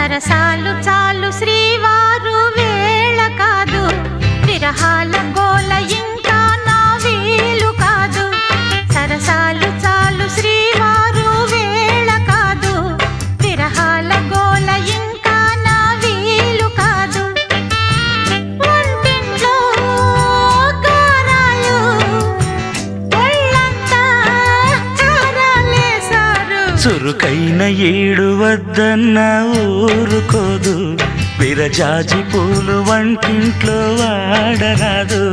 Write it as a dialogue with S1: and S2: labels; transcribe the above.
S1: సరసాలు చాలు శ్రీవారు వేళ కాదు, విరహాల గోల ఇంకా నా వీలు కాదు. సరసాలు చాలు శ్రీవారు వేళ కాదు, విరహాల గోల ఇంకా నా వీలు కాదు. వంటింట్లో కారాలు ఒళ్ళంతా కారాలేశారు.
S2: చురుకైన ఏడు వద్దన్న ఊరుకోదు, విరజాజి పూలు వంటింట్లో వాడరాదు.